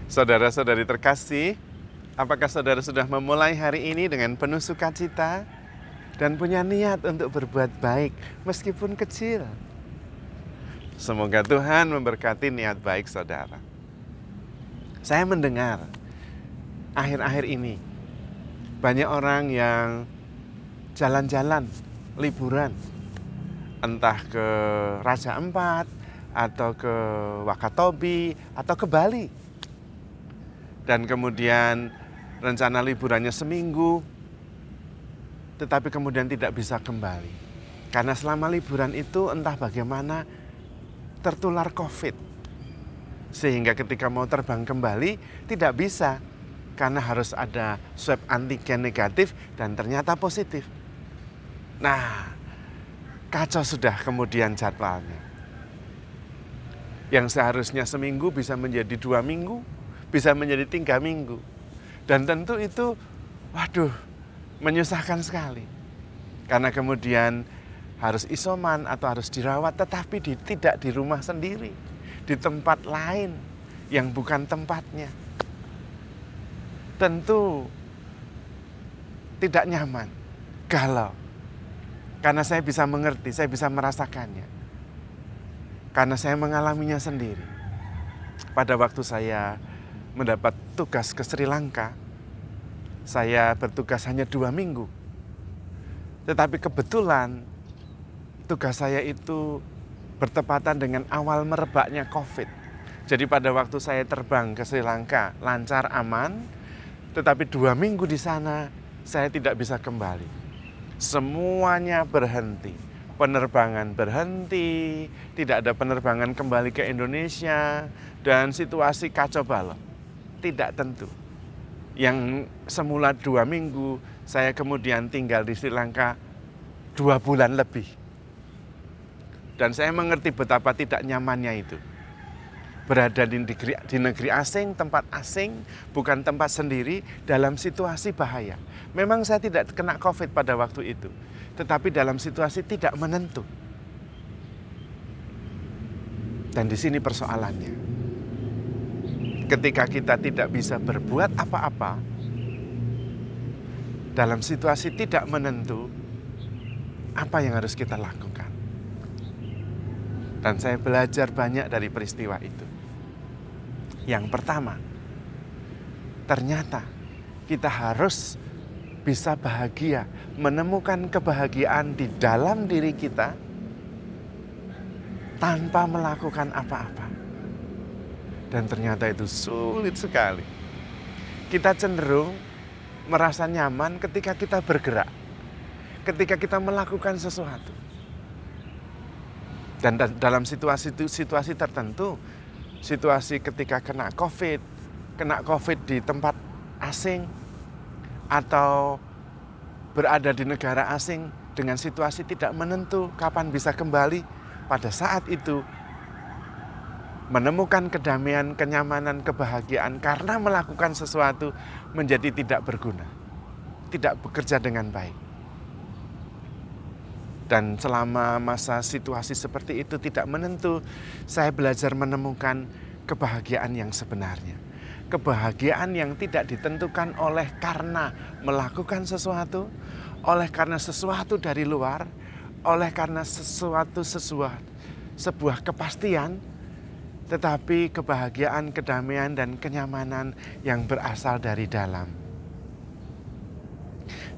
Saudara-saudari terkasih, apakah saudara sudah memulai hari ini dengan penuh sukacita dan punya niat untuk berbuat baik meskipun kecil? Semoga Tuhan memberkati niat baik saudara. Saya mendengar akhir-akhir ini banyak orang yang jalan-jalan, liburan, entah ke Raja Ampat, atau ke Wakatobi, atau ke Bali. Dan kemudian rencana liburannya seminggu, tetapi kemudian tidak bisa kembali. Karena selama liburan itu entah bagaimana tertular COVID. Sehingga ketika mau terbang kembali tidak bisa. Karena harus ada swab antigen negatif dan ternyata positif. Nah, kacau sudah kemudian jadwalnya. Yang seharusnya seminggu bisa menjadi 2 minggu, bisa menjadi 3 minggu. Dan tentu itu, waduh, menyusahkan sekali. Karena kemudian harus isoman atau harus dirawat, tetapi tidak di rumah sendiri, di tempat lain yang bukan tempatnya. Tentu tidak nyaman, galau. Karena saya bisa mengerti, saya bisa merasakannya. Karena saya mengalaminya sendiri. Pada waktu saya mendapat tugas ke Sri Lanka, saya bertugas hanya 2 minggu. Tetapi kebetulan tugas saya itu bertepatan dengan awal merebaknya COVID. Jadi pada waktu saya terbang ke Sri Lanka, lancar, aman. Tetapi 2 minggu di sana, saya tidak bisa kembali. Semuanya berhenti. Penerbangan berhenti, tidak ada penerbangan kembali ke Indonesia, dan situasi kacau balau. Tidak tentu. Yang semula 2 minggu, saya kemudian tinggal di Sri Lanka 2 bulan lebih. Dan saya mengerti betapa tidak nyamannya itu. Berada di negeri asing, tempat asing, bukan tempat sendiri, dalam situasi bahaya. Memang saya tidak kena COVID pada waktu itu, tetapi dalam situasi tidak menentu. Dan di sini persoalannya. Ketika kita tidak bisa berbuat apa-apa, dalam situasi tidak menentu, apa yang harus kita lakukan? Dan saya belajar banyak dari peristiwa itu. Yang pertama, ternyata kita harus bisa bahagia, menemukan kebahagiaan di dalam diri kita tanpa melakukan apa-apa. Dan ternyata itu sulit sekali. Kita cenderung merasa nyaman ketika kita bergerak, ketika kita melakukan sesuatu. Dan dalam situasi tertentu, situasi ketika kena COVID di tempat asing, atau berada di negara asing dengan situasi tidak menentu kapan bisa kembali, pada saat itu menemukan kedamaian, kenyamanan, kebahagiaan karena melakukan sesuatu menjadi tidak berguna, tidak bekerja dengan baik. Dan selama masa situasi seperti itu tidak menentu, saya belajar menemukan kebahagiaan yang sebenarnya. Kebahagiaan yang tidak ditentukan oleh karena melakukan sesuatu, oleh karena sesuatu dari luar, oleh karena sebuah kepastian, tetapi kebahagiaan, kedamaian, dan kenyamanan yang berasal dari dalam.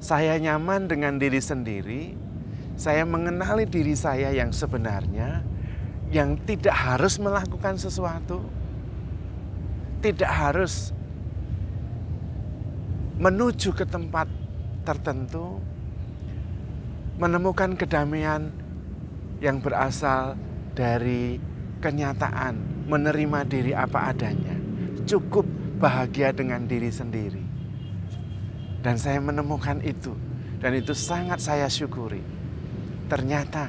Saya nyaman dengan diri sendiri. Saya mengenali diri saya yang sebenarnya, yang tidak harus melakukan sesuatu, tidak harus menuju ke tempat tertentu, menemukan kedamaian yang berasal dari kenyataan, menerima diri apa adanya, cukup bahagia dengan diri sendiri. Dan saya menemukan itu, dan itu sangat saya syukuri. Ternyata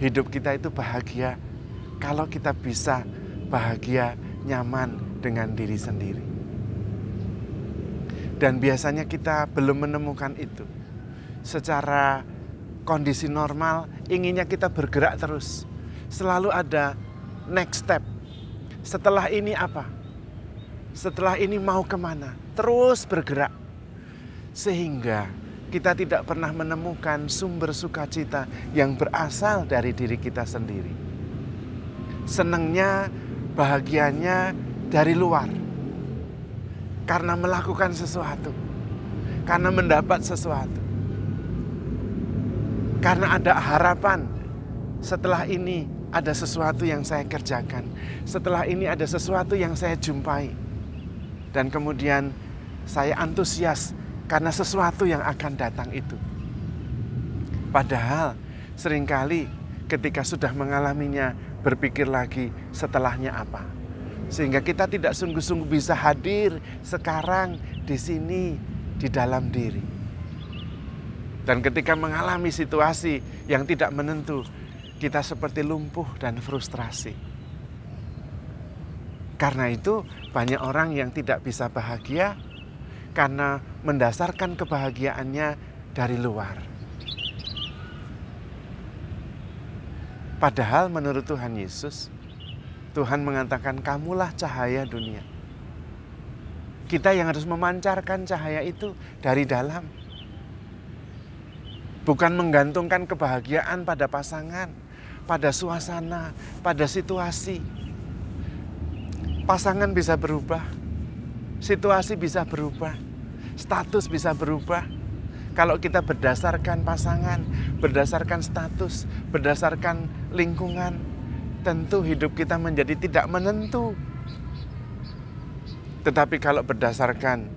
hidup kita itu bahagia kalau kita bisa bahagia, nyaman dengan diri sendiri. Dan biasanya kita belum menemukan itu. Secara kondisi normal, inginnya kita bergerak terus. Selalu ada next step. Setelah ini apa? Setelah ini mau kemana? Terus bergerak. Sehingga kita tidak pernah menemukan sumber sukacita yang berasal dari diri kita sendiri. Senangnya, bahagianya dari luar. Karena melakukan sesuatu. Karena mendapat sesuatu. Karena ada harapan. Setelah ini ada sesuatu yang saya kerjakan. Setelah ini ada sesuatu yang saya jumpai. Dan kemudian saya antusias karena sesuatu yang akan datang itu. Padahal seringkali ketika sudah mengalaminya berpikir lagi setelahnya apa. Sehingga kita tidak sungguh-sungguh bisa hadir sekarang di sini di dalam diri. Dan ketika mengalami situasi yang tidak menentu, kita seperti lumpuh dan frustrasi. Karena itu banyak orang yang tidak bisa bahagia karena mendasarkan kebahagiaannya dari luar. Padahal menurut Tuhan Yesus, Tuhan mengatakan kamulah cahaya dunia. Kita yang harus memancarkan cahaya itu dari dalam. Bukan menggantungkan kebahagiaan pada pasangan, pada suasana, pada situasi. Pasangan bisa berubah, situasi bisa berubah, status bisa berubah. Kalau kita berdasarkan pasangan, berdasarkan status, berdasarkan lingkungan, tentu hidup kita menjadi tidak menentu. Tetapi kalau berdasarkan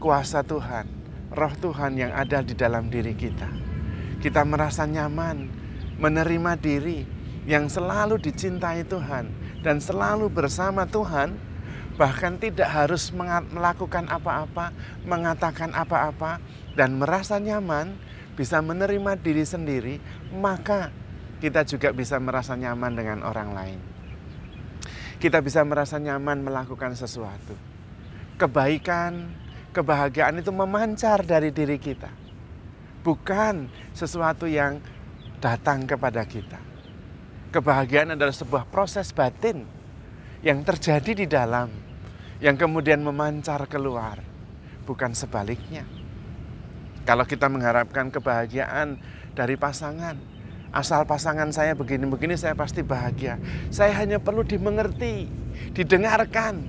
kuasa Tuhan, roh Tuhan yang ada di dalam diri kita merasa nyaman, menerima diri yang selalu dicintai Tuhan dan selalu bersama Tuhan, bahkan tidak harus melakukan apa-apa, mengatakan apa-apa, dan merasa nyaman, bisa menerima diri sendiri, maka kita juga bisa merasa nyaman dengan orang lain. Kita bisa merasa nyaman melakukan sesuatu. Kebaikan, kebahagiaan itu memancar dari diri kita. Bukan sesuatu yang datang kepada kita. Kebahagiaan adalah sebuah proses batin yang terjadi di dalam, yang kemudian memancar keluar, bukan sebaliknya. Kalau kita mengharapkan kebahagiaan dari pasangan, asal pasangan saya begini-begini saya pasti bahagia. Saya hanya perlu dimengerti, didengarkan.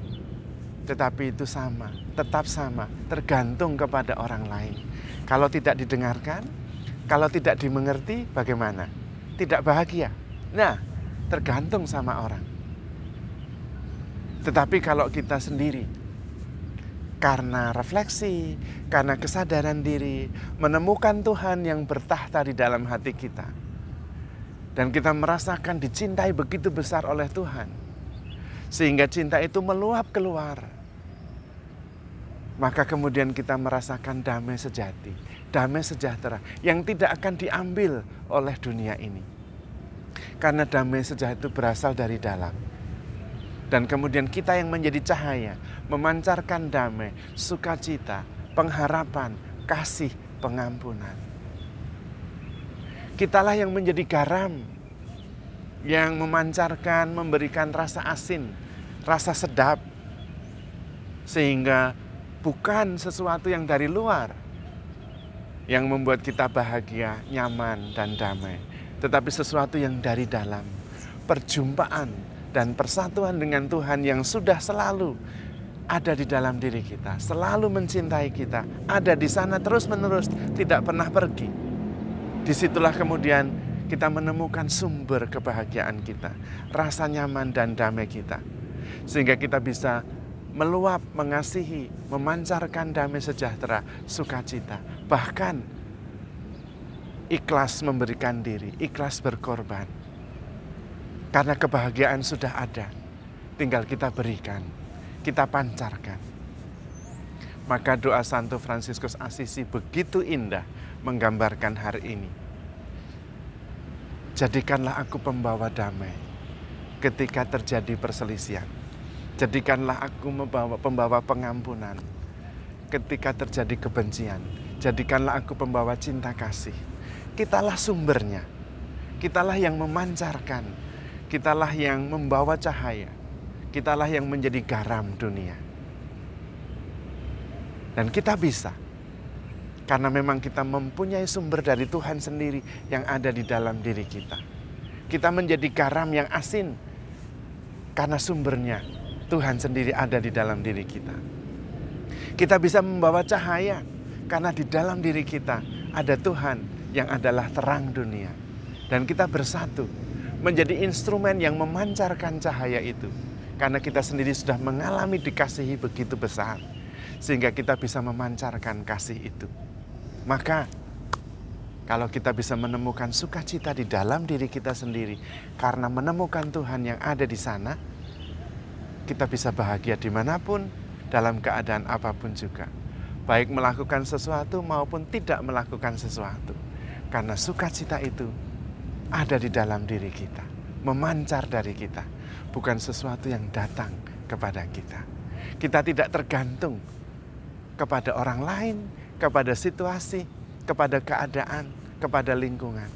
Tetapi itu sama, tetap sama, tergantung kepada orang lain. Kalau tidak didengarkan, kalau tidak dimengerti, bagaimana? Tidak bahagia. Nah, tergantung sama orang. Tetapi kalau kita sendiri, karena refleksi, karena kesadaran diri, menemukan Tuhan yang bertahta di dalam hati kita, dan kita merasakan dicintai begitu besar oleh Tuhan, sehingga cinta itu meluap keluar, maka kemudian kita merasakan damai sejati, damai sejahtera yang tidak akan diambil oleh dunia ini. Karena damai sejahtera itu berasal dari dalam. Dan kemudian kita yang menjadi cahaya, memancarkan damai, sukacita, pengharapan, kasih, pengampunan. Kitalah yang menjadi garam, yang memancarkan, memberikan rasa asin, rasa sedap, sehingga bukan sesuatu yang dari luar yang membuat kita bahagia, nyaman, dan damai, tetapi sesuatu yang dari dalam, perjumpaan dan persatuan dengan Tuhan yang sudah selalu ada di dalam diri kita, selalu mencintai kita, ada di sana terus-menerus, tidak pernah pergi. Disitulah kemudian kita menemukan sumber kebahagiaan kita, rasa nyaman dan damai kita, sehingga kita bisa meluap, mengasihi, memancarkan damai sejahtera, sukacita, bahkan ikhlas memberikan diri, ikhlas berkorban. Karena kebahagiaan sudah ada, tinggal kita berikan, kita pancarkan. Maka doa Santo Fransiskus Assisi begitu indah menggambarkan hari ini. Jadikanlah aku pembawa damai ketika terjadi perselisihan. Jadikanlah aku pembawa pengampunan ketika terjadi kebencian. Jadikanlah aku pembawa cinta kasih. Kitalah sumbernya, kitalah yang memancarkan, kitalah yang membawa cahaya, kitalah yang menjadi garam dunia. Dan kita bisa. Karena memang kita mempunyai sumber dari Tuhan sendiri yang ada di dalam diri kita. Kita menjadi garam yang asin karena sumbernya Tuhan sendiri ada di dalam diri kita. Kita bisa membawa cahaya karena di dalam diri kita ada Tuhan yang adalah terang dunia. Dan kita bersatu menjadi instrumen yang memancarkan cahaya itu. Karena kita sendiri sudah mengalami dikasihi begitu besar. Sehingga kita bisa memancarkan kasih itu. Maka kalau kita bisa menemukan sukacita di dalam diri kita sendiri karena menemukan Tuhan yang ada di sana, kita bisa bahagia dimanapun, dalam keadaan apapun juga. Baik melakukan sesuatu maupun tidak melakukan sesuatu. Karena sukacita itu ada di dalam diri kita, memancar dari kita. Bukan sesuatu yang datang kepada kita. Kita tidak tergantung kepada orang lain, kepada situasi, kepada keadaan, kepada lingkungan.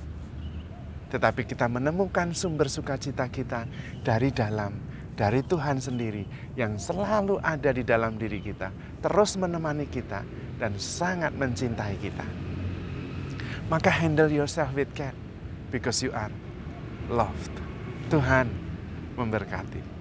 Tetapi kita menemukan sumber sukacita kita dari dalam, dari Tuhan sendiri yang selalu ada di dalam diri kita, terus menemani kita dan sangat mencintai kita. Maka handle yourself with care because you are loved. Tuhan memberkati.